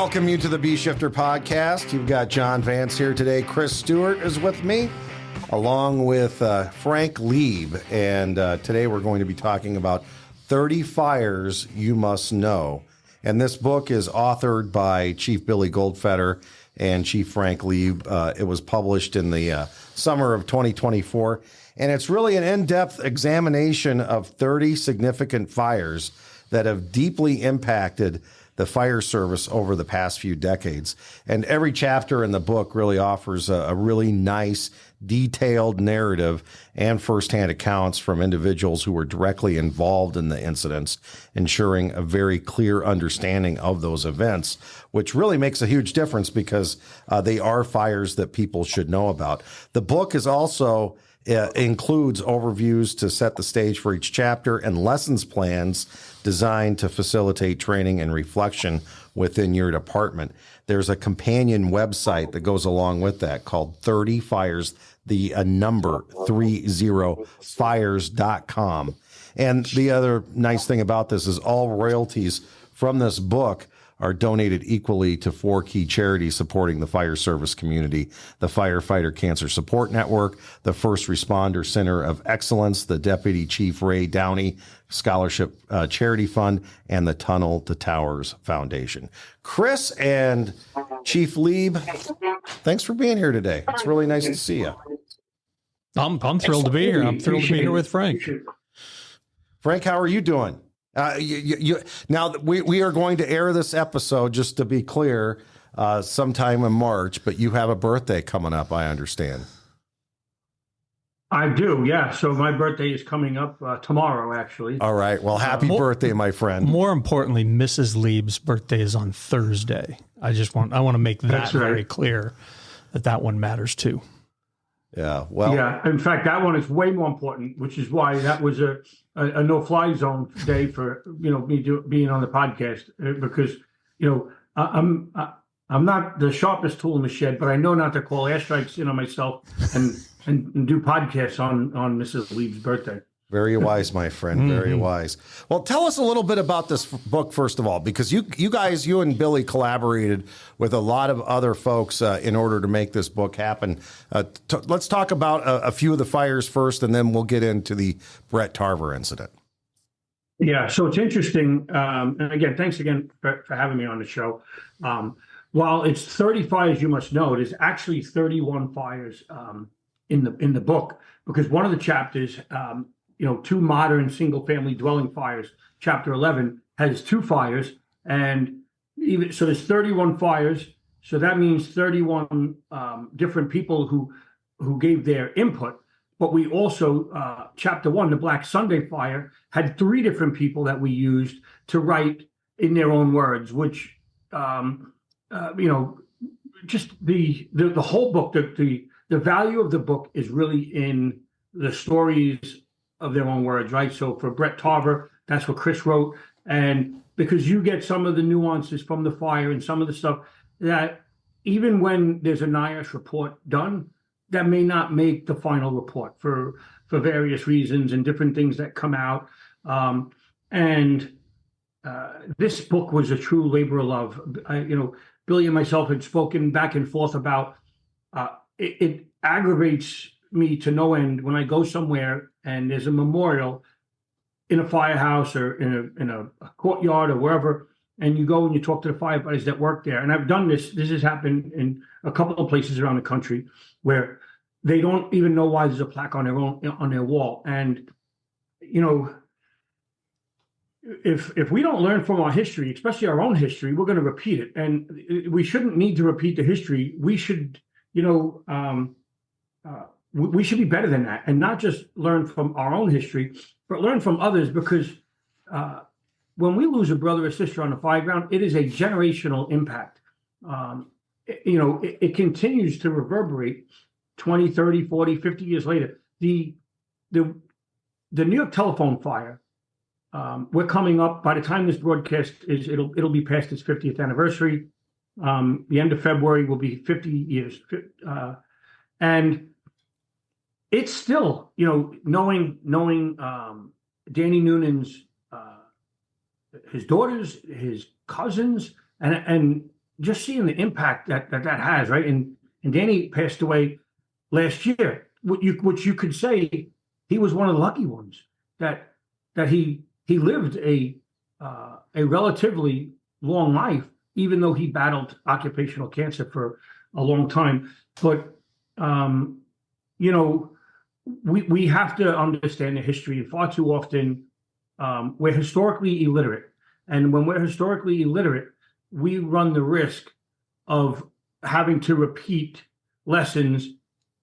welcome you to the B-Shifter podcast. You've got John Vance here today. Chris Stewart is with me, along with Frank Leeb. And today we're going to be talking about 30 Fires You Must Know. And this book is authored by Chief Billy Goldfeder and Chief Frank Leeb. It was published in the summer of 2024. And it's really an in-depth examination of 30 significant fires that have deeply impacted the fire service over the past few decades. And every chapter in the book really offers a really nice, detailed narrative and firsthand accounts from individuals who were directly involved in the incidents, ensuring a very clear understanding of those events, which really makes a huge difference because they are fires that people should know about. The book is also includes overviews to set the stage for each chapter and lessons plans designed to facilitate training and reflection within your department. There's a companion website that goes along with that called 30 Fires, the number 30fires.com. And the other nice thing about this is all royalties from this book are donated equally to 4 key charities supporting the fire service community: the Firefighter Cancer Support Network, the First Responder Center of Excellence, the Deputy Chief Ray Downey Scholarship Charity Fund, and the Tunnel to Towers Foundation. Chris and Chief Leeb, thanks for being here today. It's really nice to see you. I'm thrilled to be here. I'm thrilled to be here with Frank. Frank, how are you doing? Now we are going to air this episode, just to be clear, sometime in March, but you have a birthday coming up, I understand. I do, yeah. So my birthday is coming up tomorrow, actually. All right. Well, happy birthday, my friend. More importantly, Mrs. Leib's birthday is on Thursday. I want to make that very clear that one matters too. Yeah. Well. Yeah. In fact, that one is way more important, which is why that was a no-fly zone day for me being on the podcast, because I'm not the sharpest tool in the shed, but I know not to call airstrikes in on myself and do podcasts on Mrs. Leib's birthday. Very wise, my friend. Very wise. Well, tell us a little bit about this book, first of all, because you and Billy collaborated with a lot of other folks in order to make this book happen. Let's talk about a few of the fires first, and then we'll get into the Bret Tarver incident. Yeah, so it's interesting. And again, thanks again for having me on the show. While it's 30 fires you must know, it is actually 31 fires in the book, because one of the chapters, 2 modern single-family dwelling fires, Chapter 11, has 2 fires, and so there's 31 fires. So that means 31 different people who gave their input. But we also, Chapter 1, the Black Sunday fire, had 3 different people that we used to write in their own words, which just the whole book, the value of the book is really in the stories of their own words, right? So for Bret Tarver, that's what Chris wrote. And because you get some of the nuances from the fire and some of the stuff that even when there's a NIOSH report done, that may not make the final report for various reasons and different things that come out. This book was a true labor of love. Billy and myself had spoken back and forth about it aggravates me to no end when I go somewhere and there's a memorial in a firehouse or in a courtyard or wherever, and you go and you talk to the firefighters that work there. And I've done this. This has happened in a couple of places around the country where they don't even know why there's a plaque on their wall. And if we don't learn from our history, especially our own history, we're going to repeat it. And we shouldn't need to repeat the history. We should, we should be better than that, and not just learn from our own history, but learn from others, because when we lose a brother or sister on the fire ground, it is a generational impact. It continues to reverberate 20, 30, 40, 50 years later. The New York telephone fire, we're coming up, by the time this broadcast it'll be past its 50th anniversary. The end of February will be 50 years. And it's still, knowing Danny Noonan's, his daughters, his cousins, and just seeing the impact that has, right? And Danny passed away last year, which you could say he was one of the lucky ones that he lived a relatively long life, even though he battled occupational cancer for a long time. But we have to understand the history, and far too often we're historically illiterate. And when we're historically illiterate, we run the risk of having to repeat lessons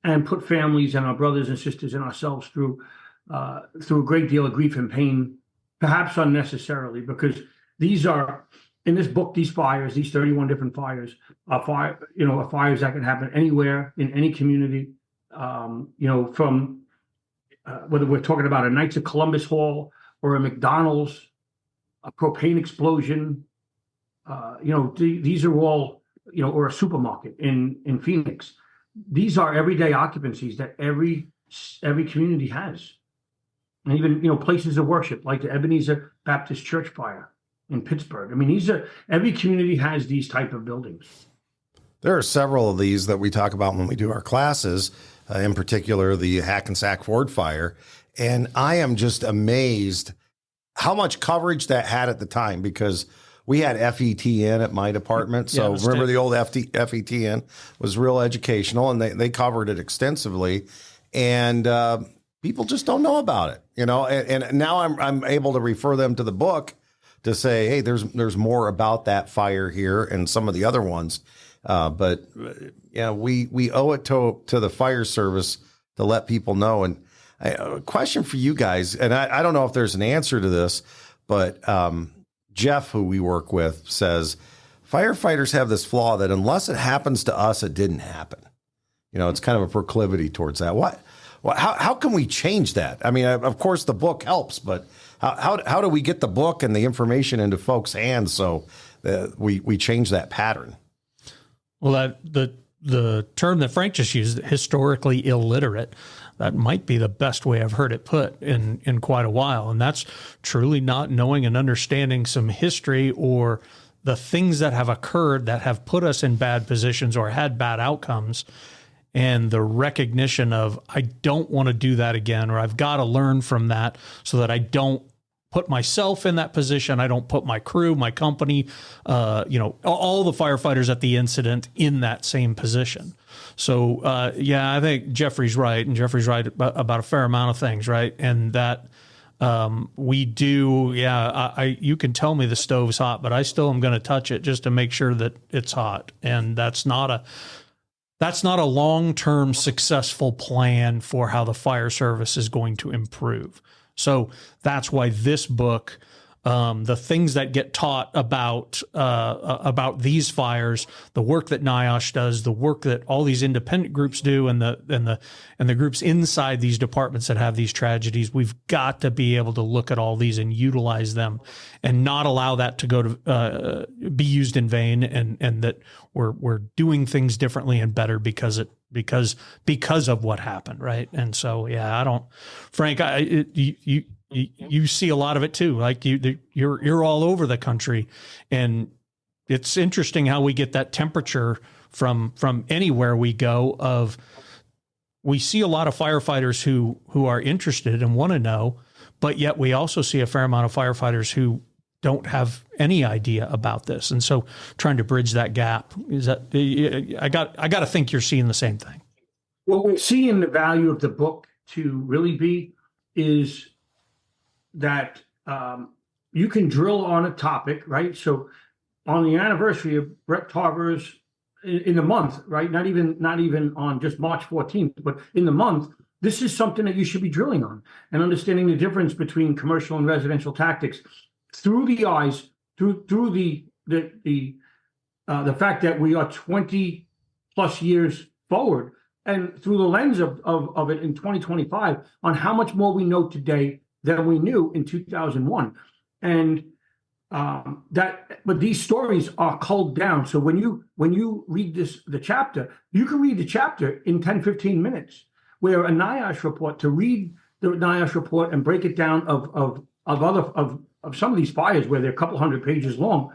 and put families and our brothers and sisters and ourselves through a great deal of grief and pain, perhaps unnecessarily, because these are, in this book, these fires, these 31 different fires, are fires that can happen anywhere in any community. From whether we're talking about a Knights of Columbus Hall or a McDonald's, a propane explosion, these are all, or a supermarket in Phoenix. These are everyday occupancies that every community has. And even, places of worship like the Ebenezer Baptist Church fire in Pittsburgh. I mean, every community has these type of buildings. There are several of these that we talk about when we do our classes, in particular the Hackensack Ford fire. And I am just amazed how much coverage that had at the time, because we had FETN at my department. So remember the old FETN was real educational, and they covered it extensively. And people just don't know about it, and now I'm able to refer them to the book to say, hey, there's more about that fire here and some of the other ones. But we owe it to the fire service to let people know. And a question for you guys, and I don't know if there's an answer to this, but Jeff, who we work with, says firefighters have this flaw that unless it happens to us, it didn't happen. It's kind of a proclivity towards that. How can we change that? I mean, of course, the book helps, but how do we get the book and the information into folks' hands so that we change that pattern? Well, the term that Frank just used, historically illiterate, that might be the best way I've heard it put in quite a while. And that's truly not knowing and understanding some history or the things that have occurred that have put us in bad positions or had bad outcomes, and the recognition of, I don't want to do that again, or I've got to learn from that so that I don't put myself in that position. I don't put my crew, my company, all the firefighters at the incident in that same position. So, I think Jeffrey's right, and Jeffrey's right about a fair amount of things, right? And that we do, you can tell me the stove's hot, but I still am going to touch it just to make sure that it's hot. And that's not a long-term successful plan for how the fire service is going to improve. So that's why this book, the things that get taught about these fires, the work that NIOSH does, the work that all these independent groups do, and the groups inside these departments that have these tragedies, we've got to be able to look at all these and utilize them, and not allow that to go to be used in vain, and that we're doing things differently and better because of what happened, right? And so, Frank, you see a lot of it too. Like you're all over the country, and it's interesting how we get that temperature from anywhere we go. We see a lot of firefighters who are interested and want to know, but yet we also see a fair amount of firefighters who don't have any idea about this. And so trying to bridge that gap I got to think you're seeing the same thing. What we're seeing the value of the book to really be is that you can drill on a topic, right? So on the anniversary of Bret Tarver's in the month, right? Not even on just March 14th, but in the month, this is something that you should be drilling on and understanding the difference between commercial and residential tactics through the eyes, through the fact that we are 20 plus years forward, and through the lens of it in 2025 on how much more we know today than we knew in 2001. And but these stories are culled down. So when you read the chapter, you can read the chapter in 10, 15 minutes, where a NIOSH report, to read the NIOSH report and break it down of some of these fires where they're a couple hundred pages long,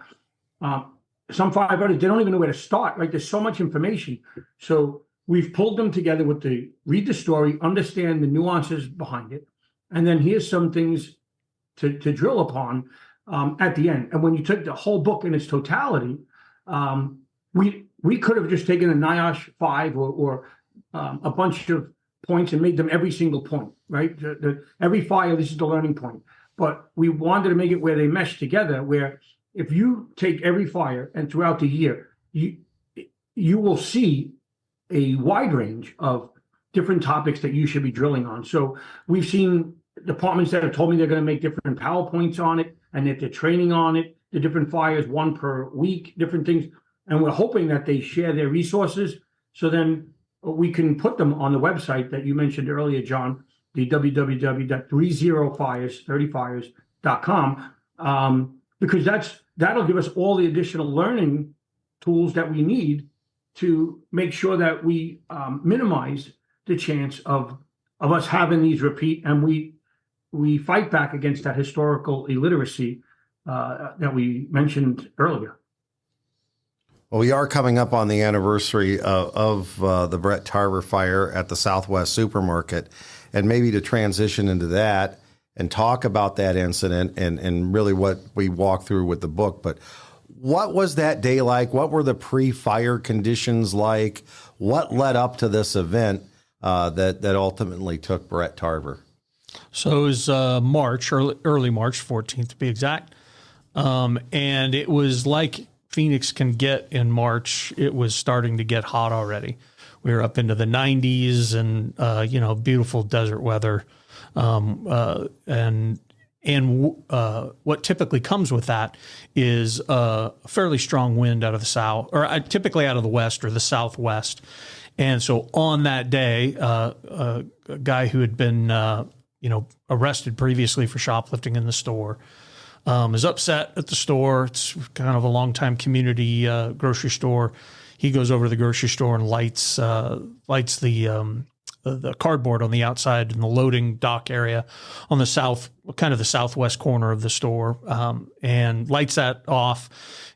some firefighters, they don't even know where to start, right? There's so much information. So we've pulled them together with read the story, understand the nuances behind it, and then here's some things to drill upon at the end. And when you took the whole book in its totality, we could have just taken a NIOSH 5 or a bunch of points and made them every single point, right? Every fire, this is the learning point. But we wanted to make it where they mesh together, where if you take every fire and throughout the year, you will see a wide range of different topics that you should be drilling on. So we've seen departments that have told me they're going to make different PowerPoints on it and that they're training on it, the different fires, one per week, different things. And we're hoping that they share their resources. So then we can put them on the website that you mentioned earlier, John, the www.30fires.com, because that'll give us all the additional learning tools that we need to make sure that we minimize the chance of us having these repeat, and we fight back against that historical illiteracy that we mentioned earlier. Well, we are coming up on the anniversary of the Bret Tarver fire at the Southwest Supermarket, and maybe to transition into that and talk about that incident and really what we walked through with the book. But what was that day like? What were the pre-fire conditions like? What led up to this event that ultimately took Bret Tarver? So it was March, early March 14th to be exact. And it was like Phoenix can get in March. It was starting to get hot already. We were up into the 90s and, beautiful desert weather. And what typically comes with that is a fairly strong wind out of the south, or typically out of the west or the southwest. And so on that day, a guy who had been, arrested previously for shoplifting in the store, is upset at the store. It's kind of a longtime community grocery store. He goes over to the grocery store and lights the cardboard on the outside in the loading dock area on the southwest corner of the store, and lights that off.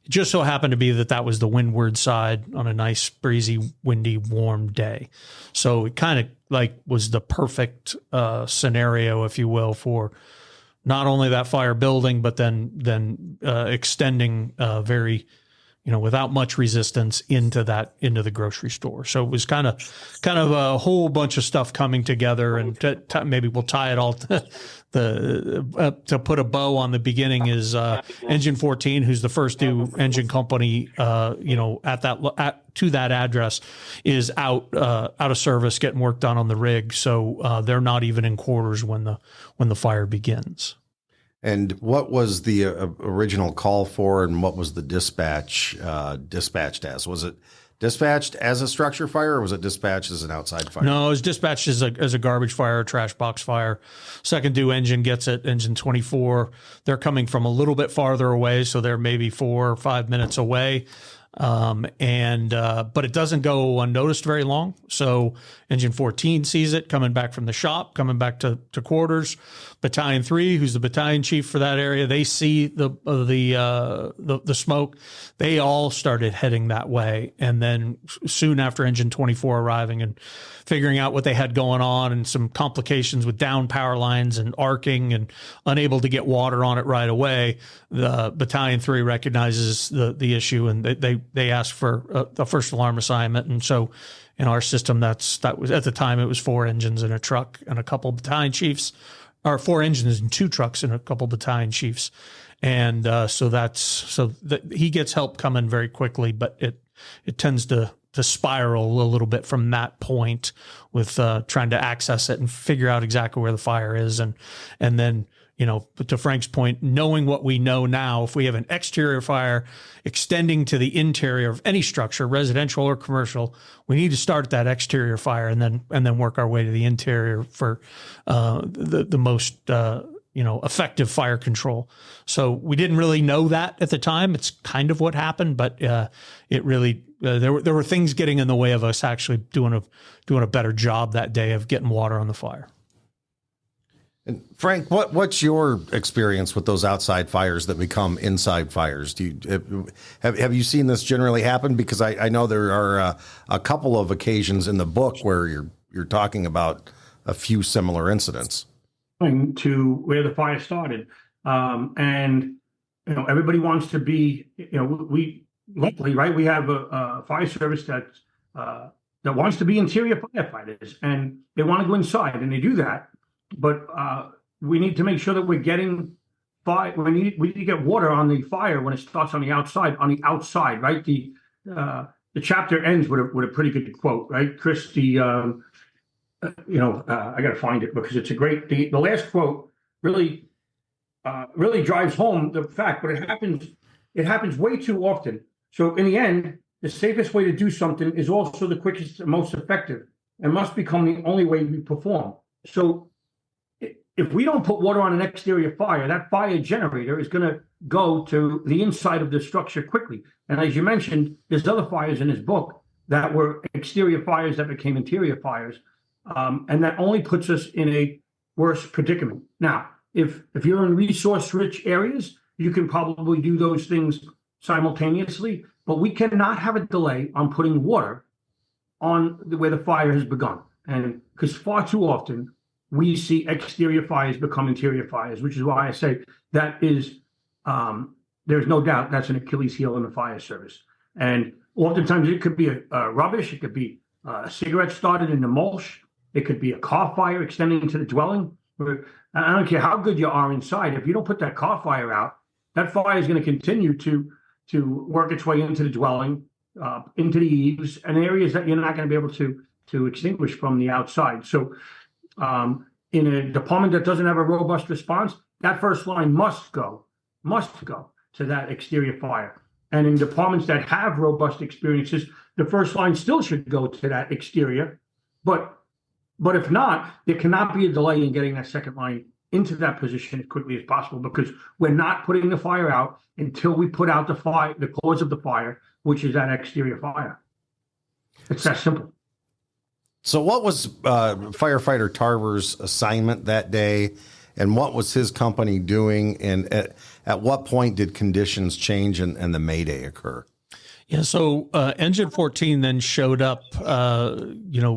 It just so happened to be that was the windward side on a nice, breezy, windy, warm day. So it kind of was the perfect scenario, if you will, for not only that fire building, but then extending very, without much resistance into the grocery store. So it was kind of a whole bunch of stuff coming together, and maybe we'll tie it all to put a bow on the beginning is Engine 14, who's the first new engine company, to that address, is out of service, getting work done on the rig. So they're not even in quarters when the fire begins. And what was the original call for, and what was the dispatch dispatched as? Was it dispatched as a structure fire, or was it dispatched as an outside fire? No, it was dispatched as a garbage fire, a trash box fire. Second due engine gets it, engine 24. They're coming from a little bit farther away, so they're maybe 4 or 5 minutes away. But it doesn't go unnoticed very long. So Engine 14 sees it coming back from the shop, coming back to quarters. Battalion 3, who's the battalion chief for that area, they see the smoke. They all started heading that way. And then soon after Engine 24 arriving and figuring out what they had going on, and some complications with down power lines and arcing and unable to get water on it right away, the Battalion 3 recognizes the issue, and they ask for a first alarm assignment. And so in our system, that was at the time, it was 4 engines and a truck and a couple of battalion chiefs, or 4 engines and 2 trucks and a couple of battalion chiefs. And so he gets help coming very quickly, but it tends to spiral a little bit from that point with trying to access it and figure out exactly where the fire is. And then, to Frank's point, knowing what we know now, if we have an exterior fire extending to the interior of any structure, residential or commercial, we need to start at that exterior fire and then work our way to the interior for the most effective fire control. So we didn't really know that at the time. It's kind of what happened, but it really there were things getting in the way of us actually doing a better job that day of getting water on the fire. And Frank, what's your experience with those outside fires that become inside fires? Have you seen this generally happen? Because I know there are a couple of occasions in the book where you're talking about a few similar incidents. To where the fire started, and everybody wants to be. We luckily, right, we have a fire service that wants to be interior firefighters, and they want to go inside, and they do that. But we need to make sure that we're getting fire. We need to get water on the fire when it starts on the outside. On the outside, right? The chapter ends with a pretty good quote, right, Chris? I got to find it because it's a great. The last quote really drives home the fact, but it happens way too often. So in the end, the safest way to do something is also the quickest and most effective, and must become the only way we perform. So if we don't put water on an exterior fire, that fire generator is going to go to the inside of the structure quickly. And as you mentioned, there's other fires in his book that were exterior fires that became interior fires. And that only puts us in a worse predicament. Now, if you're in resource-rich areas, you can probably do those things simultaneously, but we cannot have a delay on putting water on where the fire has begun. And because far too often, we see exterior fires become interior fires, which is why I say that is, there's no doubt that's an Achilles heel in the fire service. And oftentimes it could be a rubbish, it could be a cigarette started in the mulch, it could be a car fire extending into the dwelling. I don't care how good you are inside. If you don't put that car fire out, that fire is going to continue to work its way into the dwelling, into the eaves, and areas that you're not going to be able to extinguish from the outside. So in a department that doesn't have a robust response, that first line must go to that exterior fire. And in departments that have robust experiences, the first line still should go to that exterior. But if not, there cannot be a delay in getting that second line into that position as quickly as possible, because we're not putting the fire out until we put out the cause of the fire, which is that exterior fire. It's that simple. So what was firefighter Tarver's assignment that day, and what was his company doing, and at what point did conditions change and the mayday occur? Yeah, so Engine 14 then showed up,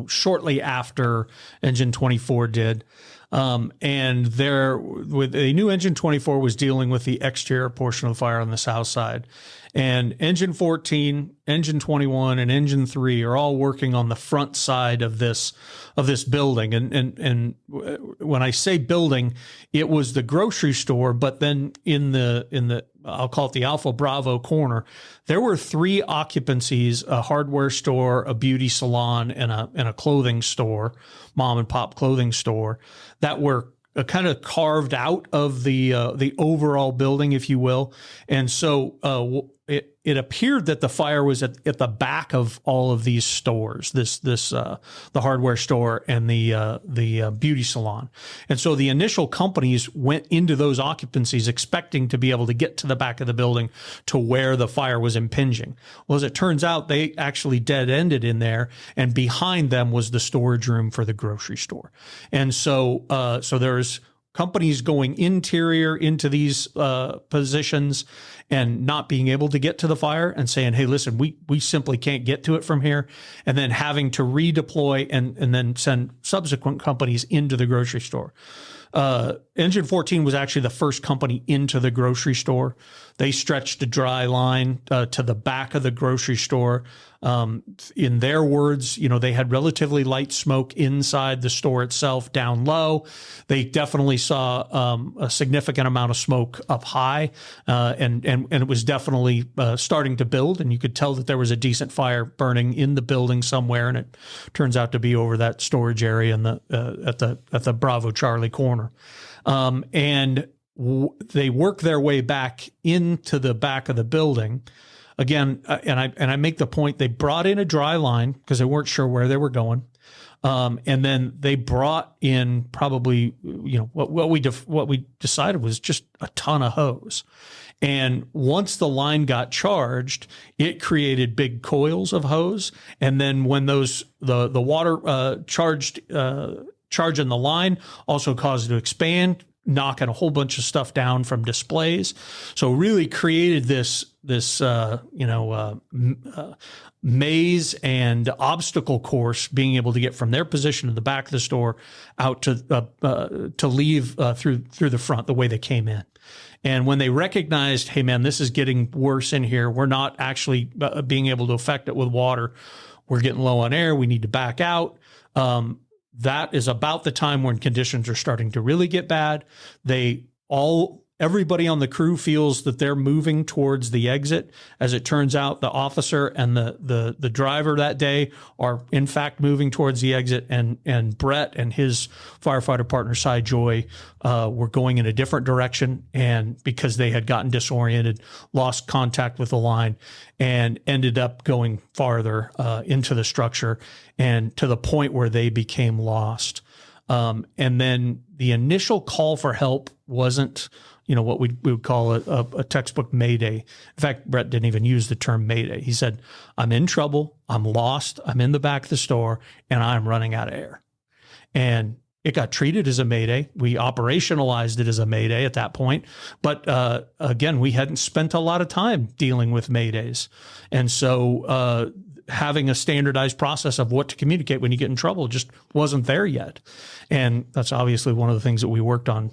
shortly after Engine 24 did. And they knew Engine 24 was dealing with the exterior portion of the fire on the south side. And Engine 14, Engine 21, and Engine 3 are all working on the front side of this building. And when I say building, it was the grocery store, but then in the I'll call it the Alpha Bravo corner, there were 3 occupancies: a hardware store, a beauty salon, and a clothing store, mom and pop clothing store, that were kind of carved out of the overall building, if you will. And so it appeared that the fire was at the back of all of these stores, the hardware store and the beauty salon. And so the initial companies went into those occupancies expecting to be able to get to the back of the building to where the fire was impinging. Well, as it turns out, they actually dead-ended in there, and behind them was the storage room for the grocery store. And so there's companies going interior into these positions and not being able to get to the fire and saying, hey, listen, we simply can't get to it from here. And then having to redeploy and then send subsequent companies into the grocery store. Engine 14 was actually the first company into the grocery store. They stretched a dry line to the back of the grocery store. In their words, they had relatively light smoke inside the store itself, down low. They definitely saw a significant amount of smoke up high, and it was definitely starting to build. And you could tell that there was a decent fire burning in the building somewhere, and it turns out to be over that storage area in at the Bravo Charlie corner. They work their way back into the back of the building. Again, and I make the point, they brought in a dry line because they weren't sure where they were going. And then they brought in probably, what we decided was just a ton of hose. And once the line got charged, it created big coils of hose. And then when the water charged charging the line also caused it to expand, knocking a whole bunch of stuff down from displays. So really created this maze and obstacle course, being able to get from their position in the back of the store out to leave through the front the way they came in. And when they recognized, hey man, this is getting worse in here, we're not actually being able to affect it with water, we're getting low on air, we need to back out. That is about the time when conditions are starting to really get bad. Everybody on the crew feels that they're moving towards the exit. As it turns out, the officer and the driver that day are in fact moving towards the exit, and Brett and his firefighter partner, Cy Joy, were going in a different direction, and because they had gotten disoriented, lost contact with the line, and ended up going farther into the structure, and to the point where they became lost. And then the initial call for help wasn't, what we would call a textbook mayday. In fact, Brett didn't even use the term mayday. He said, I'm in trouble, I'm lost, I'm in the back of the store, and I'm running out of air. And it got treated as a mayday. We operationalized it as a mayday at that point. But again, we hadn't spent a lot of time dealing with maydays. And so having a standardized process of what to communicate when you get in trouble just wasn't there yet. And that's obviously one of the things that we worked on,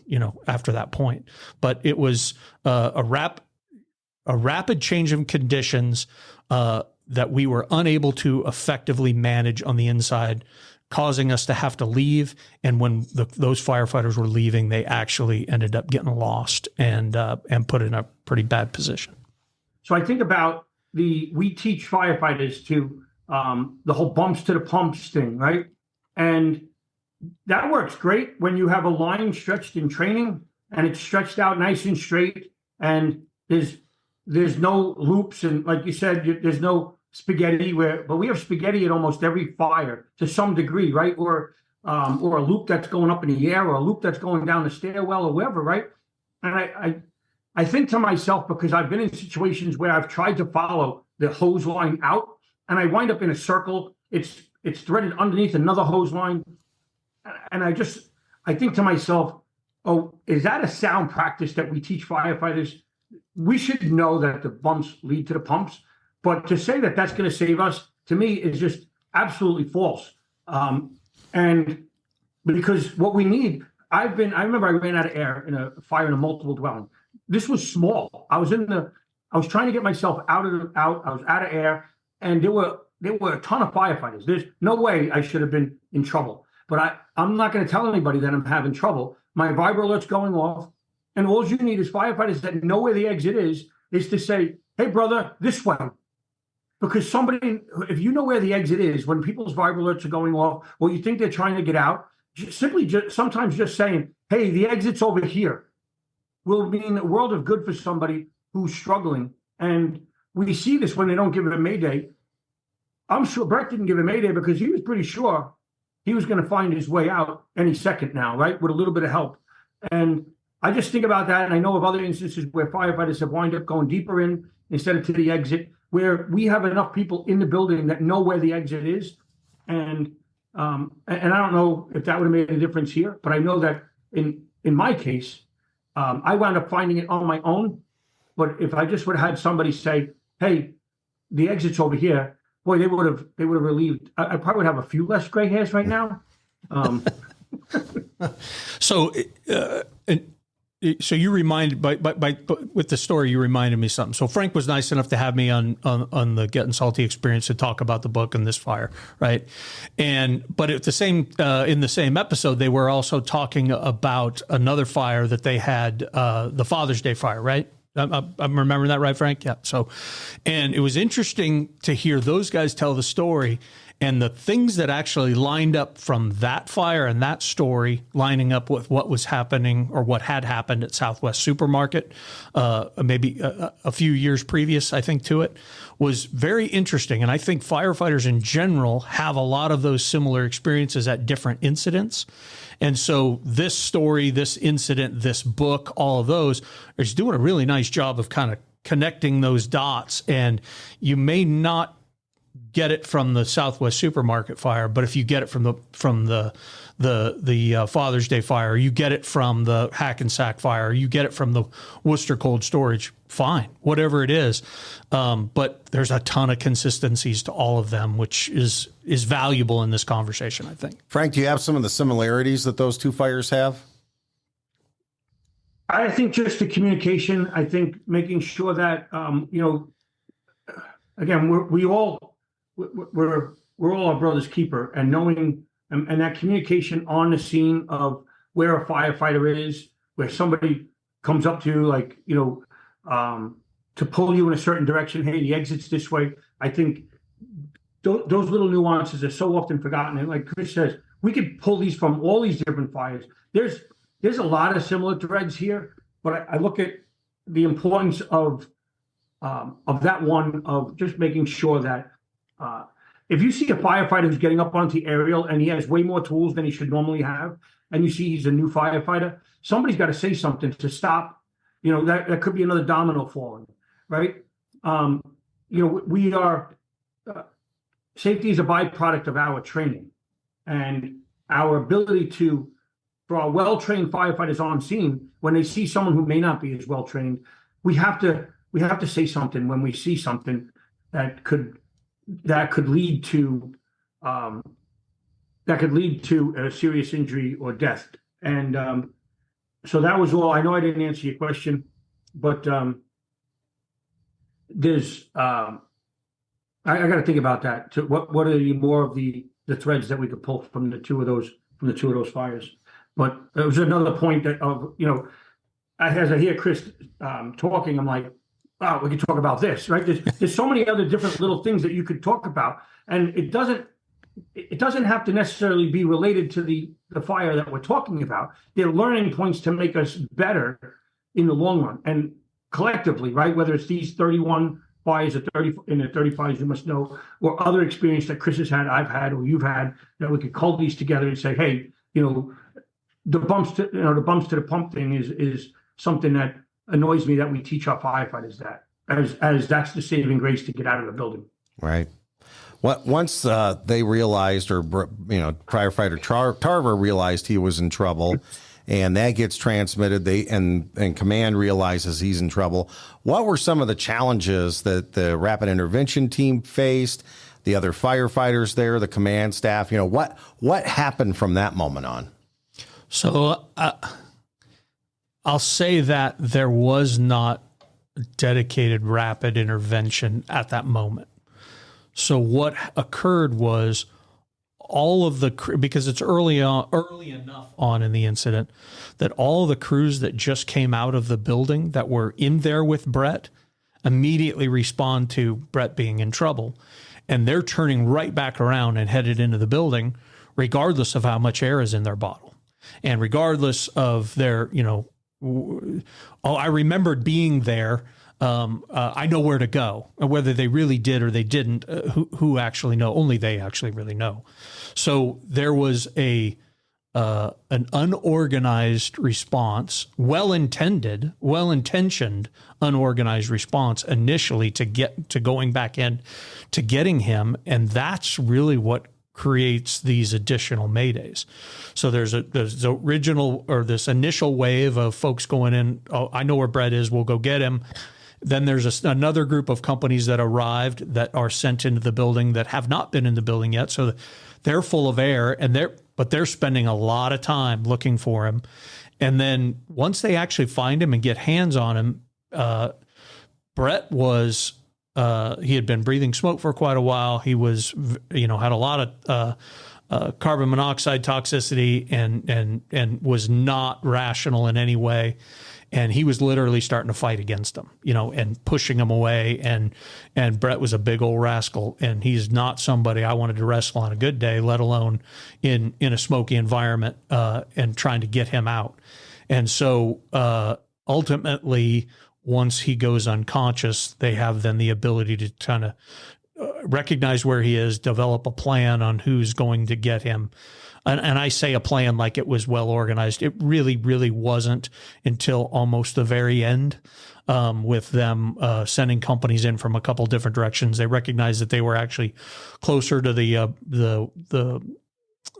after that point. But it was a rapid change of conditions that we were unable to effectively manage on the inside, causing us to have to leave. And when those firefighters were leaving, they actually ended up getting lost and put in a pretty bad position. So I think about we teach firefighters to the whole bumps to the pumps thing, right? And that works great when you have a line stretched in training and it's stretched out nice and straight, and there's no loops, and like you said, there's no spaghetti but we have spaghetti at almost every fire to some degree, right? Or a loop that's going up in the air, or a loop that's going down the stairwell, or wherever, right? And I think to myself, because I've been in situations where I've tried to follow the hose line out, and I wind up in a circle. It's threaded underneath another hose line, and I think to myself, oh, is that a sound practice that we teach firefighters? We should know that the bumps lead to the pumps, but to say that that's going to save us, to me, is just absolutely false. And because what we need, I remember I ran out of air in a fire in a multiple dwelling. This was small. I was trying to get myself out. I was out of air, and there were a ton of firefighters. There's no way I should have been in trouble. But I'm not going to tell anybody that I'm having trouble. My vibra alert's going off, and all you need is firefighters that know where the exit is to say, hey, brother, this way. Because if you know where the exit is, when people's vibra alerts are going off, or you think they're trying to get out, sometimes just saying, hey, the exit's over here, will mean a world of good for somebody who's struggling. And we see this when they don't give it a mayday. I'm sure Brett didn't give a mayday because he was pretty sure he was going to find his way out any second now, right? With a little bit of help. And I just think about that. And I know of other instances where firefighters have wound up going deeper in instead of to the exit, where we have enough people in the building that know where the exit is. And I don't know if that would have made a difference here, but I know that in my case, I wound up finding it on my own. But if I just would have had somebody say, hey, the exit's over here, boy, they would have relieved. I probably would have a few less gray hairs right now. So you reminded with the story, you reminded me something. So Frank was nice enough to have me on the Getting Salty experience to talk about the book and this fire, right? But at the same in the same episode, they were also talking about another fire that they had, the Father's Day fire, right? I'm remembering that right, Frank? Yeah. So, and it was interesting to hear those guys tell the story and the things that actually lined up from that fire and that story lining up with what was happening or what had happened at Southwest Supermarket, maybe a few years previous, I think, to it, was very interesting. And I think firefighters in general have a lot of those similar experiences at different incidents. And so this story, this incident, this book, all of those is doing a really nice job of kind of connecting those dots. And you may not get it from the Southwest Supermarket fire, but if you get it from the Father's Day fire, you get it from the Hackensack fire, you get it from the Worcester cold storage, fine, whatever it is. But there's a ton of consistencies to all of them, which is valuable in this conversation, I think. Frank, do you have some of the similarities that those two fires have? I think just the communication. I think making sure that again, we're all our brother's keeper, and knowing and that communication on the scene of where a firefighter is, where somebody comes up to you, to pull you in a certain direction. Hey, the exit's this way. I think those little nuances are so often forgotten. And like Chris says, we could pull these from all these different fires. There's a lot of similar threads here, but I look at the importance of that one, of just making sure that if you see a firefighter who's getting up onto the aerial and he has way more tools than he should normally have, and you see he's a new firefighter, somebody's got to say something to stop. That could be another domino falling, right? We are safety is a byproduct of our training and our ability for our well-trained firefighters on scene, when they see someone who may not be as well-trained, we have to say something when we see something that could lead to a serious injury or death. And so that was all. I know I didn't answer your question, but there's I got to think about that. What are more of the threads that we could pull from the two of those fires? But there was another point as I hear Chris talking, I'm like, oh, we could talk about this, right? There's so many other different little things that you could talk about, and it doesn't have to necessarily be related to the fire that we're talking about. They're learning points to make us better in the long run and collectively, right? Whether it's these 31 fires, in the 30 fires you must know, or other experience that Chris has had, I've had, or you've had, that we could cull these together and say, hey, the bumps to the pump thing is something that annoys me that we teach our firefighters that as that's the saving grace to get out of the building. Right. Once they realized, or firefighter Tarver realized he was in trouble, and that gets transmitted, and command realizes he's in trouble. What were some of the challenges that the rapid intervention team faced, the other firefighters there, the command staff? What happened from that moment on? So I'll say that there was not dedicated rapid intervention at that moment. So what occurred was all of because it's early enough on in the incident that all the crews that just came out of the building that were in there with Bret immediately respond to Bret being in trouble. And they're turning right back around and headed into the building, regardless of how much air is in their bottle. And regardless of their, I remembered being there. I know where to go. Whether they really did or they didn't, who actually know? Only they actually really know. So there was an unorganized response, well-intentioned, unorganized response initially to going back in to getting him, and that's really what creates these additional maydays. So there's this initial wave of folks going in. Oh, I know where Bret is. We'll go get him. Then there's another group of companies that arrived that are sent into the building that have not been in the building yet. So they're full of air, but they're spending a lot of time looking for him. And then once they actually find him and get hands on him, Bret was, he had been breathing smoke for quite a while. He was, had a lot of carbon monoxide toxicity and was not rational in any way. And he was literally starting to fight against them, and pushing them away. And Bret was a big old rascal, and he's not somebody I wanted to wrestle on a good day, let alone in a smoky environment, and trying to get him out. And so ultimately, once he goes unconscious, they have then the ability to kind of recognize where he is, develop a plan on who's going to get him. and I say a plan like it was well organized. It really, really wasn't until almost the very end, with them sending companies in from a couple different directions. They recognized that they were actually closer to the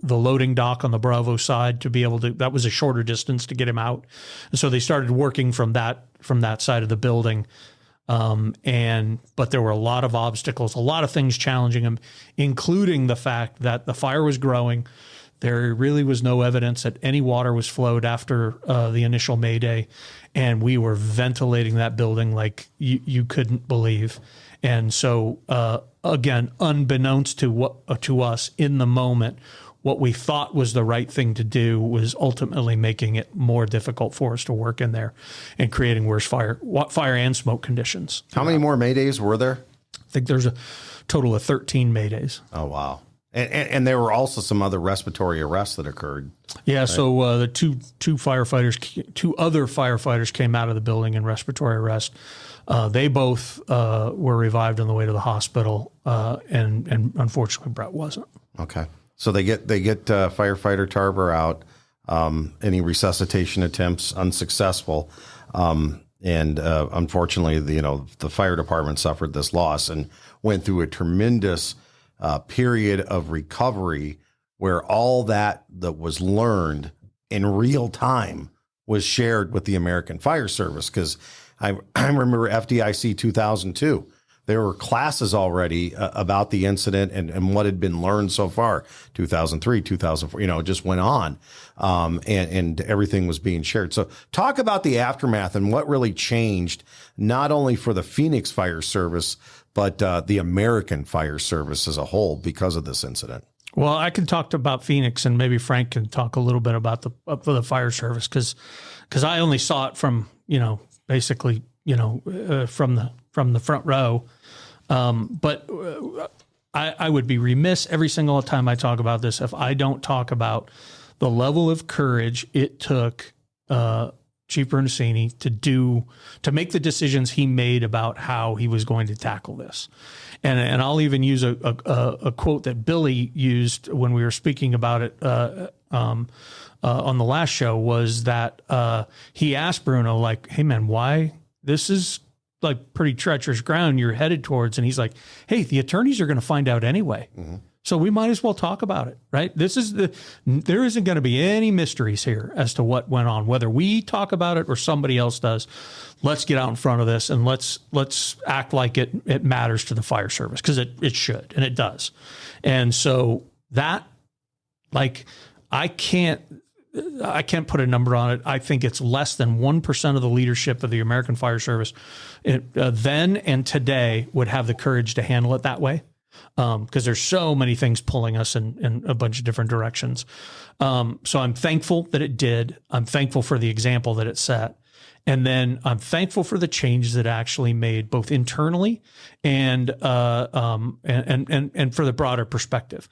loading dock on the Bravo side to be able to. That was a shorter distance to get him out, and so they started working from that side of the building. But there were a lot of obstacles, a lot of things challenging him, including the fact that the fire was growing. There really was no evidence that any water was flowed after the initial Mayday, and we were ventilating that building like you couldn't believe. And so, again, unbeknownst to us in the moment, what we thought was the right thing to do was ultimately making it more difficult for us to work in there and creating worse fire and smoke conditions. How many more Maydays were there? I think there's a total of 13 Maydays. Oh, wow. And there were also some other respiratory arrests that occurred. Yeah, right? So the two other firefighters came out of the building in respiratory arrest. They both were revived on the way to the hospital, and unfortunately, Bret wasn't. Okay, so they get firefighter Tarver out. Any resuscitation attempts unsuccessful, and unfortunately, the fire department suffered this loss and went through a tremendous period of recovery where all that was learned in real time was shared with the American Fire Service. Because I remember FDIC 2002, there were classes already about the incident and what had been learned so far. 2003, 2004, it just went on, and everything was being shared. So talk about the aftermath and what really changed, not only for the Phoenix Fire Service, but the American Fire Service as a whole because of this incident. Well, I can talk about Phoenix, and maybe Frank can talk a little bit about the fire service because I only saw it from basically from the front row. But I would be remiss every single time I talk about this if I don't talk about the level of courage it took Chief Bernasini to make the decisions he made about how he was going to tackle this. And I'll even use a quote that Billy used when we were speaking about it on the last show, was that he asked Bruno, like, hey man, why this is like pretty treacherous ground you're headed towards? And he's like, hey, the attorneys are going to find out anyway. Mm-hmm. So we might as well talk about it, right? There isn't going to be any mysteries here as to what went on, whether we talk about it or somebody else does. Let's get out in front of this and let's act like it matters to the fire service, because it should, and it does. And so that, like, I can't put a number on it. I think it's less than 1% of the leadership of the American Fire Service then and today would have the courage to handle it that way. Because there's so many things pulling us in a bunch of different directions. So I'm thankful that it did. I'm thankful for the example that it set. And then I'm thankful for the changes that it actually made, both internally and for the broader perspective.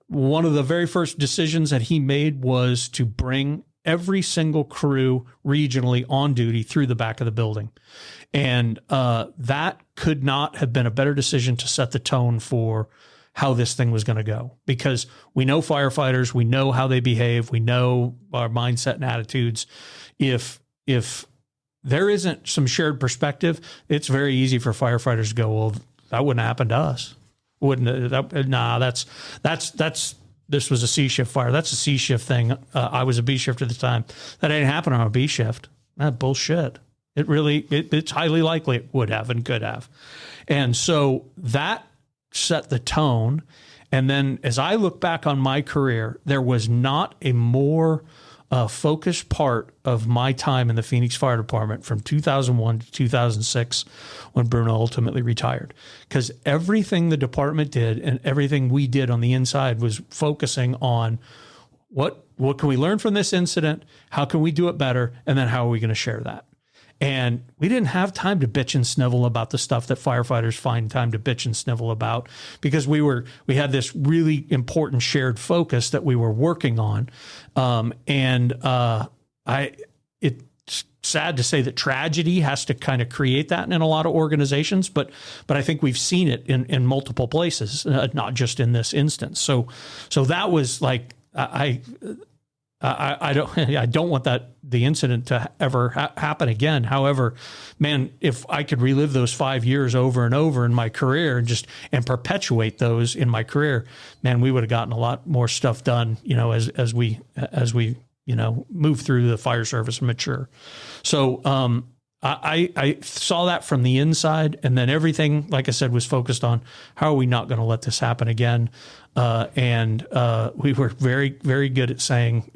One of the very first decisions that he made was to bring every single crew regionally on duty through the back of the building. And that could not have been a better decision to set the tone for how this thing was going to go, because we know firefighters, we know how they behave, we know our mindset and attitudes. If there isn't some shared perspective, it's very easy for firefighters to go, well, that wouldn't happen to us. This was a C shift fire. That's a C shift thing. I was a B shift at the time. That ain't happening on a B shift. That bullshit. It's highly likely it would have and could have. And so that set the tone. And then as I look back on my career, there was not a more focused part of my time in the Phoenix Fire Department from 2001 to 2006 when Bruno ultimately retired. Because everything the department did and everything we did on the inside was focusing on what can we learn from this incident? How can we do it better? And then how are we going to share that? And we didn't have time to bitch and snivel about the stuff that firefighters find time to bitch and snivel about, because we had this really important shared focus that we were working on. It's sad to say that tragedy has to kind of create that in a lot of organizations, but I think we've seen it in multiple places, not just in this instance. So that was like I don't I don't want the incident to ever happen again. However, man, if I could relive those 5 years over and over in my career and perpetuate those in my career, man, we would have gotten a lot more stuff done, as we move through the fire service and mature. So I saw that from the inside, and then everything, like I said, was focused on how are we not going to let this happen again. And we were very, very good at saying,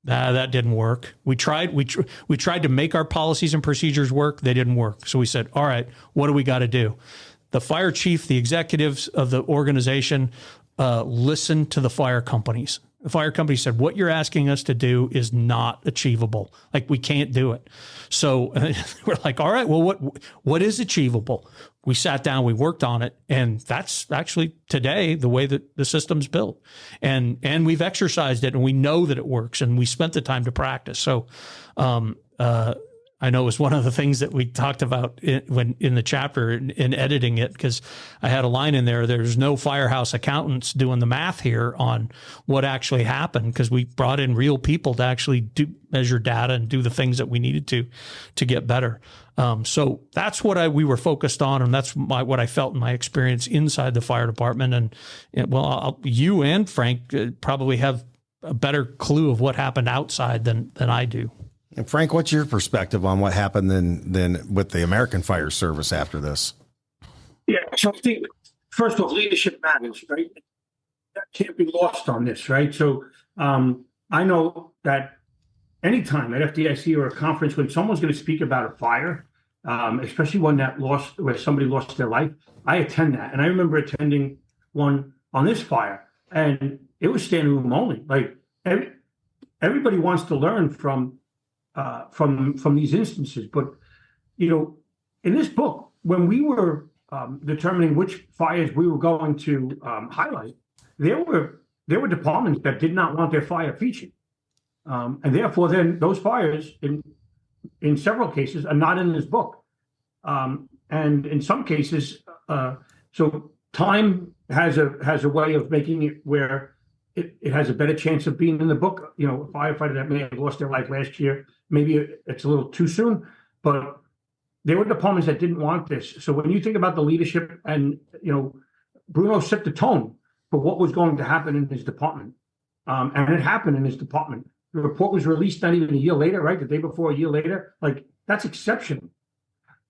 that didn't work. We tried to make our policies and procedures work. They didn't work. So we said, all right, what do we got to do? The fire chief, the executives of the organization, listened to the fire companies. The fire company said, what you're asking us to do is not achievable. Like, we can't do it. So we're like, all right, well, what is achievable? We sat down, we worked on it. And that's actually today the way that the system's built. And we've exercised it, and we know that it works, and we spent the time to practice. So, I know it was one of the things that we talked about in the chapter in editing it, because I had a line in there. There's no firehouse accountants doing the math here on what actually happened, because we brought in real people to actually measure data and do the things that we needed to get better. So that's what we were focused on, and that's what I felt in my experience inside the fire department. And you and Frank probably have a better clue of what happened outside than I do. And Frank, what's your perspective on what happened then with the American Fire Service after this? Yeah, so I think, first of all, leadership matters, right? That can't be lost on this, right? So I know that anytime at FDIC or a conference, when someone's going to speak about a fire, especially one where somebody lost their life, I attend that. And I remember attending one on this fire, and it was standing room only. Like, everybody wants to learn from these instances. But, in this book, when we were determining which fires we were going to highlight, there were departments that did not want their fire featured. And therefore, then those fires, in several cases, are not in this book. And in some cases, so time has a way of making it where it has a better chance of being in the book. A firefighter that may have lost their life last year, maybe it's a little too soon, but there were departments that didn't want this. So when you think about the leadership, and, Bruno set the tone for what was going to happen in his department. And it happened in his department. The report was released not even a year later, right? The day before, a year later. Like, that's exceptional.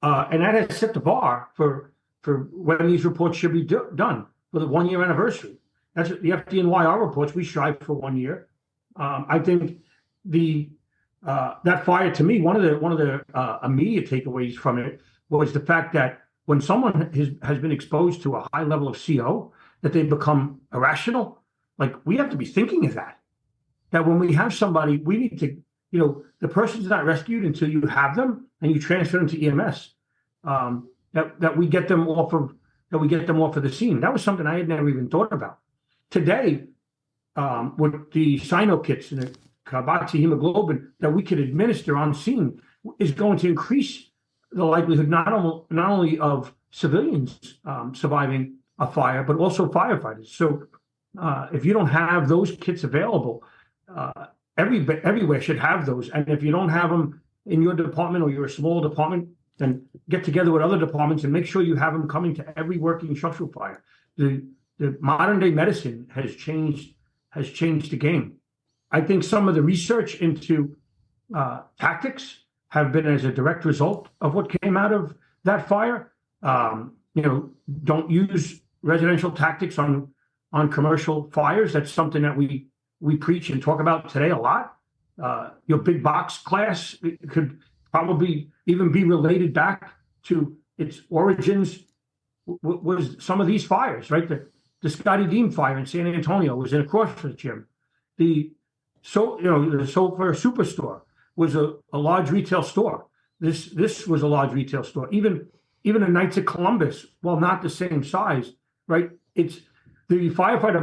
And that has set the bar for when these reports should be done for the 1 year anniversary. That's the FDNYR reports. We strive for 1 year. I think that fire, to me, one of the immediate takeaways from it was the fact that when someone has been exposed to a high level of CO, that they become irrational. Like, we have to be thinking of that. That when we have somebody, we need to, the person's not rescued until you have them and you transfer them to EMS. That we get them off of the scene. That was something I had never even thought about. Today, with the cyno kits and the carboxyhemoglobin that we could administer on scene is going to increase the likelihood not only of civilians surviving a fire, but also firefighters. So if you don't have those kits available, everywhere should have those. And if you don't have them in your department, or you're a small department, then get together with other departments and make sure you have them coming to every working structural fire. The modern day medicine has changed the game. I think some of the research into tactics have been as a direct result of what came out of that fire. Don't use residential tactics on commercial fires. That's something that we preach and talk about today a lot. Your big box class could probably even be related back to its origins was some of these fires, right? The Scotty Dean fire in San Antonio was in a CrossFit gym. The Sofer Superstore was a large retail store. This was a large retail store. Even the Knights of Columbus, while not the same size, right? It's the firefighter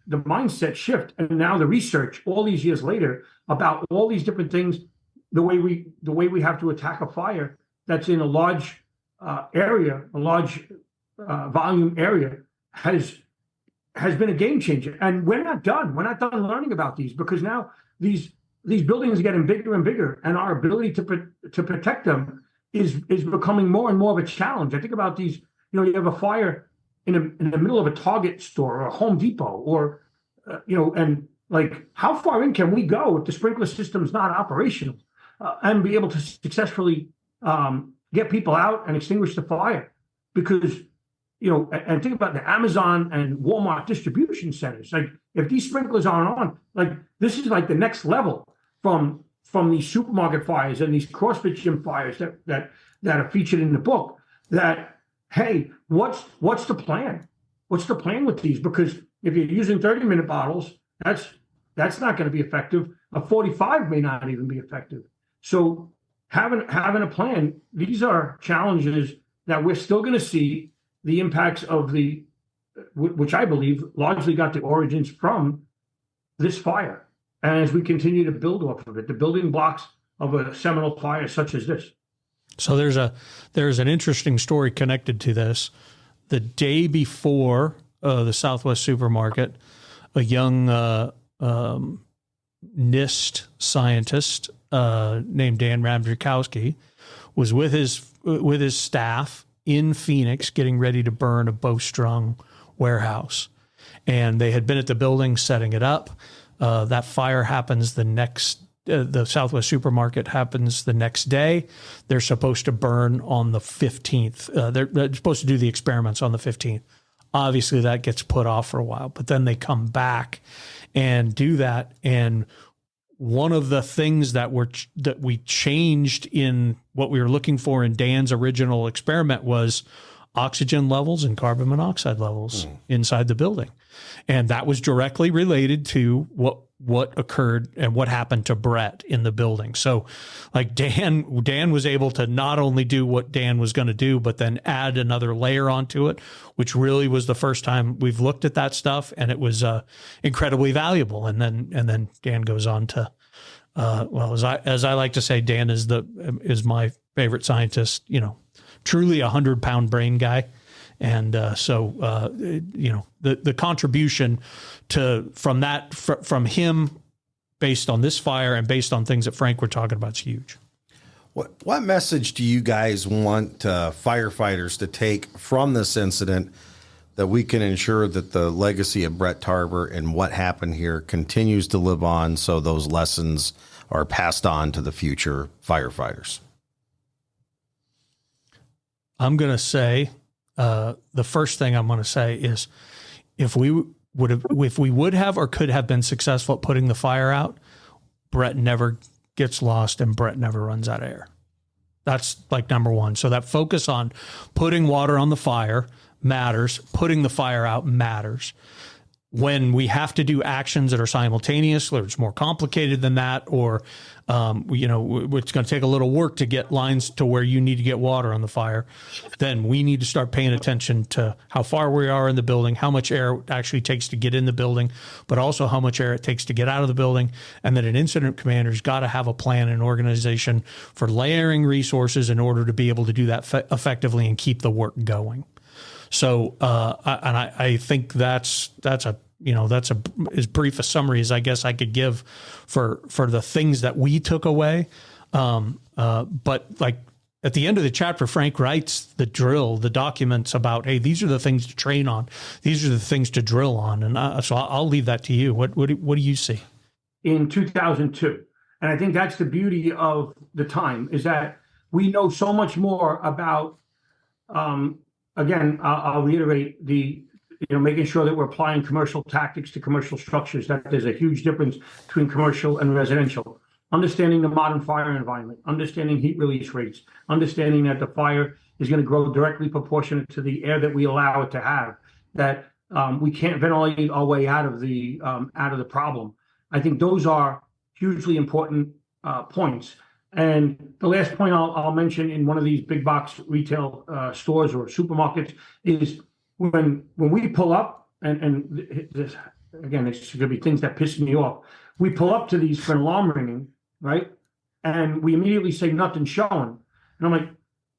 the mindset shift, and now the research all these years later about all these different things, the way we have to attack a fire that's in a large area, a large volume area, has has been a game changer. And we're not done. We're not done learning about these, because now these buildings are getting bigger and bigger, and our ability to protect them is becoming more and more of a challenge. I think about these. You have a fire in the middle of a Target store or a Home Depot, or and like, how far in can we go if the sprinkler system is not operational, and be able to successfully get people out and extinguish the fire? Because and think about the Amazon and Walmart distribution centers. Like, if these sprinklers aren't on, like, this is like the next level from these supermarket fires and these CrossFit gym fires that are featured in the book. That, hey, what's the plan? What's the plan with these? Because if you're using 30-minute bottles, that's not going to be effective. A 45 may not even be effective. So having a plan, these are challenges that we're still going to see the impacts of, which I believe largely got the origins from this fire. And as we continue to build off of it, the building blocks of a seminal fire such as this. So there's an interesting story connected to this. The day before the Southwest Supermarket, a young NIST scientist named Dan Ramczykowski was with his staff in Phoenix getting ready to burn a bowstrung warehouse. And they had been at the building setting it up. That fire happens the Southwest Supermarket happens the next day. They're supposed to burn on the 15th. They're supposed to do the experiments on the 15th. Obviously, that gets put off for a while, but then they come back and do that. And one of the things that we changed in what we were looking for in Dan's original experiment was oxygen levels and carbon monoxide levels inside the building. And that was directly related to what occurred and what happened to Bret in the building. So like Dan was able to not only do what Dan was going to do, but then add another layer onto it, which really was the first time we've looked at that stuff. And it was incredibly valuable. And then Dan goes on to, as I like to say, Dan is my favorite scientist, truly 100-pound brain guy. And the contribution from him based on this fire and based on things that Frank were talking about is huge. What message do you guys want firefighters to take from this incident that we can ensure that the legacy of Bret Tarver and what happened here continues to live on, so those lessons are passed on to the future firefighters? I'm going to say, the first thing I'm going to say is, if we would have or could have been successful at putting the fire out, Bret never gets lost and Bret never runs out of air. That's like number one. So that focus on putting water on the fire matters. Putting the fire out matters. When we have to do actions that are simultaneous, or it's more complicated than that, or it's going to take a little work to get lines to where you need to get water on the fire, then we need to start paying attention to how far we are in the building, how much air it actually takes to get in the building, but also how much air it takes to get out of the building. And then an incident commander's got to have a plan and organization for layering resources in order to be able to do that effectively and keep the work going. So, I think that's as brief a summary as I guess I could give for the things that we took away. But like at the end of the chapter, Frank writes the documents about, hey, these are the things to train on. These are the things to drill on. And so I'll leave that to you. What do you see? In 2002. And I think that's the beauty of the time, is that we know so much more about, again, I'll reiterate making sure that we're applying commercial tactics to commercial structures, that there's a huge difference between commercial and residential. Understanding the modern fire environment, understanding heat release rates, understanding that the fire is going to grow directly proportionate to the air that we allow it to have, that we can't ventilate our way out of the problem. I think those are hugely important points. And the last point I'll mention in one of these big box retail stores or supermarkets is when we pull up, and this, again, it's going to be things that piss me off. We pull up to these for an alarm ringing, right? And we immediately say nothing's showing. And I'm like,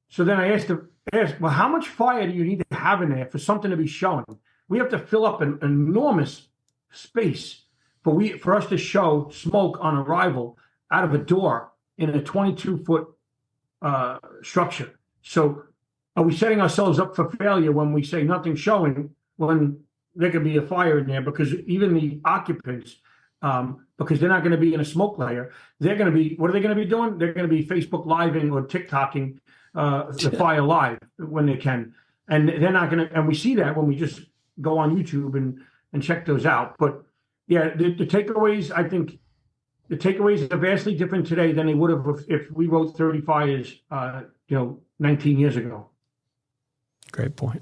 so then I asked, well, how much fire do you need to have in there for something to be showing? we have to fill up an enormous space for us to show smoke on arrival out of a door in a 22-foot structure. So are we setting ourselves up for failure when we say nothing's showing, when there could be a fire in there? Because even the occupants, because they're not going to be in a smoke layer, they're going to be, what are they going to be doing? They're going to be Facebook living or TikToking the fire live when they can. And they're not going to, and we see that when we just go on YouTube and check those out. But yeah, the takeaways, I think the takeaways are vastly different today than they would have if we wrote 30 fires, 19 years ago. Great point.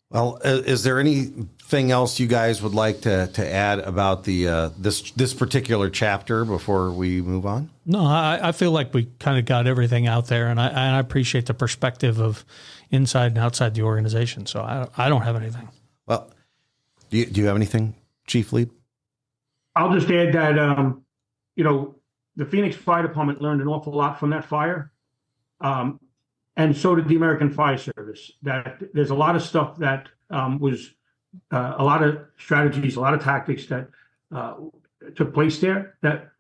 Well, is there anything else you guys would like to add about the this particular chapter before we move on? No, I feel like we kind of got everything out there, and I appreciate the perspective of inside and outside the organization. So I don't have anything. Well, do you have anything, Chief Leeb? I'll just add that the Phoenix Fire Department learned an awful lot from that fire. And so did the American Fire Service. That there's a lot of stuff that was a lot of strategies, a lot of tactics that took place there that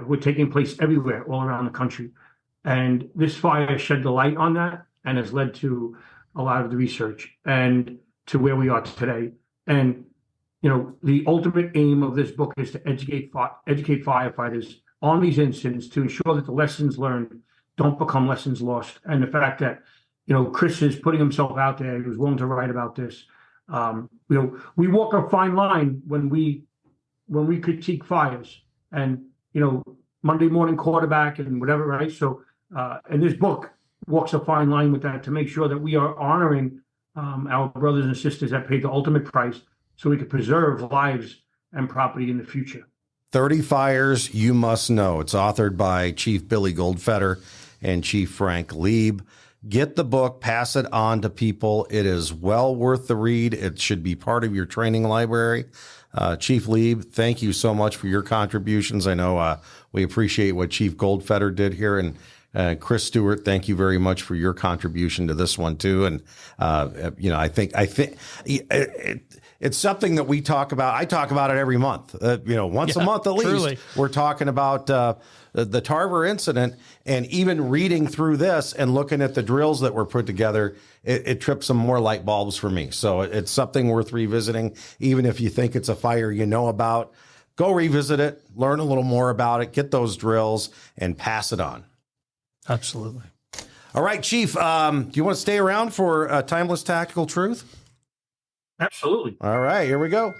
were taking place everywhere, all around the country. And this fire shed the light on that and has led to a lot of the research and to where we are today. And the ultimate aim of this book is to educate firefighters on these incidents to ensure that the lessons learned don't become lessons lost. And the fact that, Chris is putting himself out there, he was willing to write about this. We walk a fine line when we critique fires and, Monday morning quarterback and whatever, right? So, and this book walks a fine line with that to make sure that we are honoring our brothers and sisters that paid the ultimate price so we could preserve lives and property in the future. 30 Fires You Must Know. It's authored by Chief Billy Goldfeder and Chief Frank Leeb. Get the book, pass it on to people. It is well worth the read. It should be part of your training library. Chief Leeb, thank you so much for your contributions. I know we appreciate what Chief Goldfeder did here. And Chris Stewart, thank you very much for your contribution to this one too. And I think it's something that we talk about. I talk about it every month. Once a month at least. Truly. We're talking about the Tarver incident, and even reading through this and looking at the drills that were put together, it trips some more light bulbs for me. So it's something worth revisiting. Even if you think it's a fire you know about, go revisit it, learn a little more about it, get those drills, and pass it on. Absolutely. All right, Chief, do you want to stay around for Timeless Tactical Truth? Absolutely. All right, here we go.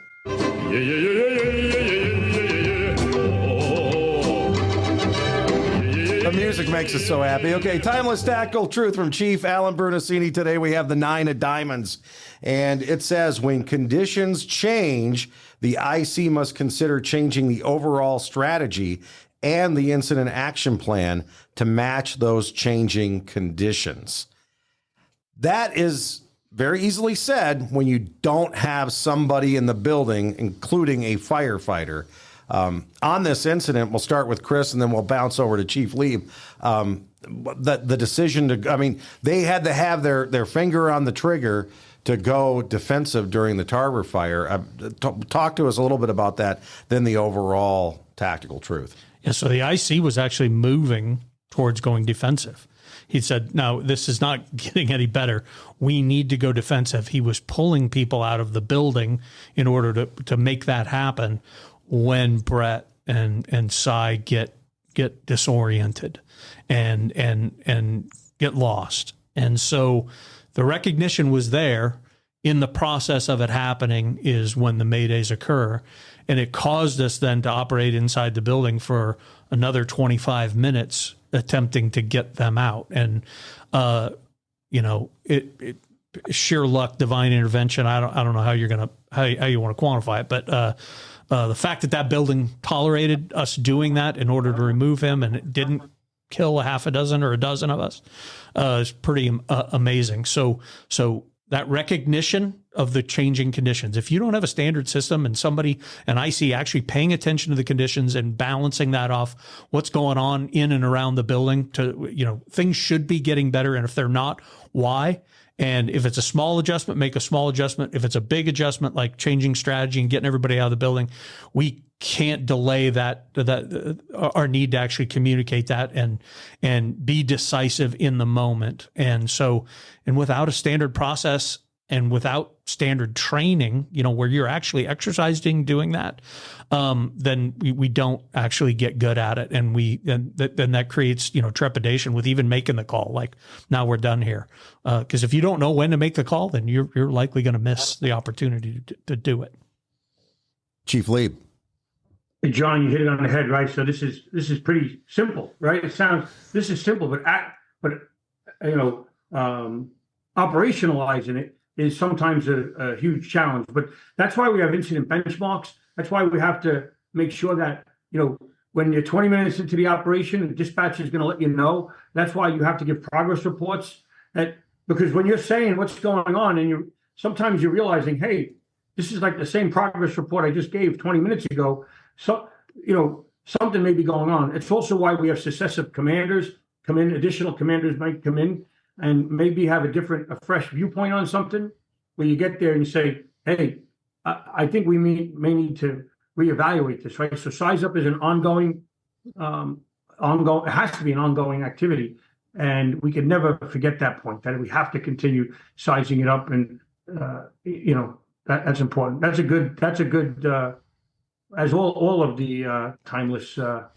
The music makes us so happy. Okay, Timeless Tactical Truth from Chief Alan Bernasini. Today we have the 9 of diamonds. And it says, when conditions change, the IC must consider changing the overall strategy and the incident action plan to match those changing conditions. That is very easily said when you don't have somebody in the building, including a firefighter. On this incident, we'll start with Chris and then we'll bounce over to Chief Leeb. The decision they had to have their finger on the trigger to go defensive during the Tarver fire. Talk to us a little bit about that, then the overall tactical truth. Yeah, so the IC was actually moving towards going defensive. He said, no, this is not getting any better. We need to go defensive. He was pulling people out of the building in order to make that happen when Bret and Cy get disoriented and get lost. And so the recognition was there. In the process of it happening is when the maydays occur. And it caused us then to operate inside the building for another 25 minutes attempting to get them out. And, it sheer luck, divine intervention. I don't know how you're going to, how you want to quantify it, but, the fact that building tolerated us doing that in order to remove him and it didn't kill a half a dozen or a dozen of us, is pretty amazing. So that recognition of the changing conditions. If you don't have a standard system and I see actually paying attention to the conditions and balancing that off, what's going on in and around the building things should be getting better. And if they're not, why? And if it's a small adjustment, make a small adjustment. If it's a big adjustment, like changing strategy and getting everybody out of the building, we can't delay our need to actually communicate that and be decisive in the moment. And without a standard process and without standard training, where you're actually exercising doing that, then we don't actually get good at it. And then that creates, trepidation with even making the call. Like, now we're done here. Because if you don't know when to make the call, then you're likely going to miss the opportunity to do it. Chief Leeb. Hey, John, you hit it on the head, right? So this is pretty simple, right? This is simple, but operationalizing it is sometimes a huge challenge. But that's why we have incident benchmarks. That's why we have to make sure that, when you're 20 minutes into the operation, the dispatcher is going to let you know. That's why you have to give progress reports. Because when you're saying what's going on, and sometimes you're realizing, hey, this is like the same progress report I just gave 20 minutes ago. So, something may be going on. It's also why we have successive commanders come in. Additional commanders might come in and maybe have a fresh viewpoint on something, where you get there and you say, hey, I think we may need to reevaluate this, right? So size up is an ongoing, it has to be an ongoing activity. And we can never forget that point, that we have to continue sizing it up. And, that's important. That's a good, as all of the timeless, I'm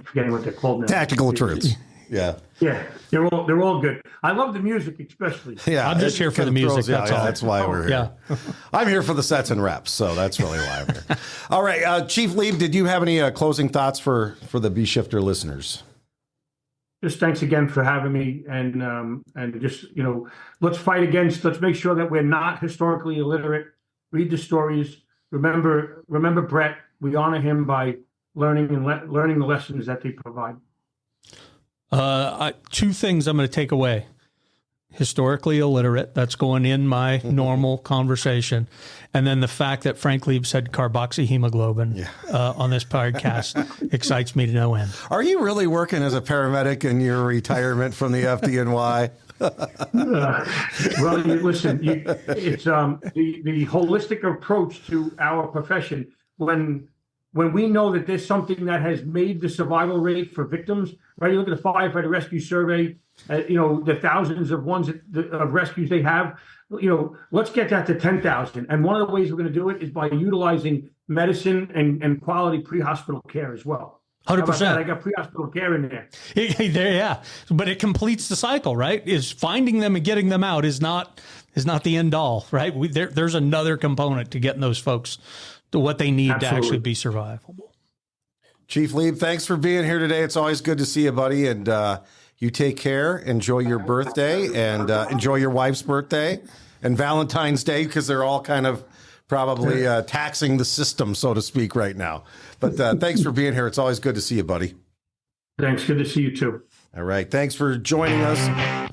forgetting what they're called now. Tactical truths. Yeah. Yeah, they're all good. I love the music, especially. Yeah, I'm just here for the music. That's all. That's why we're here. Yeah. I'm here for the sets and reps, so that's really why I'm here. All right, Chief Leeb, did you have any closing thoughts for the B-Shifter listeners? Just thanks again for having me, and just let's make sure that we're not historically illiterate. Read the stories. Remember Bret. We honor him by learning the lessons that they provide. Two things I'm going to take away. Historically illiterate, that's going in my normal conversation. And then the fact that Frank Leeb said carboxyhemoglobin on this podcast excites me to no end. Are you really working as a paramedic in your retirement from the FDNY? Well, listen, it's the holistic approach to our profession. When we know that there's something that has made the survival rate for victims, right? You look at the firefighter rescue survey, the thousands of of rescues they have, let's get that to 10,000. And one of the ways we're going to do it is by utilizing medicine and quality pre-hospital care as well. 100%. I got pre-hospital care in there. Yeah. But it completes the cycle, right? Is finding them and getting them out is not the end all, right? There's another component to getting those folks to what they need to actually be survivable. Chief Leeb, thanks for being here today. It's always good to see you, buddy. And you take care. Enjoy your birthday, and enjoy your wife's birthday and Valentine's Day, because they're all kind of probably taxing the system, so to speak, right now. But thanks for being here. It's always good to see you, buddy. Thanks. Good to see you, too. All right. Thanks for joining us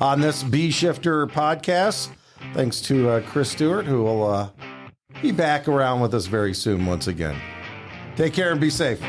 on this B-Shifter podcast. Thanks to Chris Stewart, who will be back around with us very soon once again. Take care and be safe.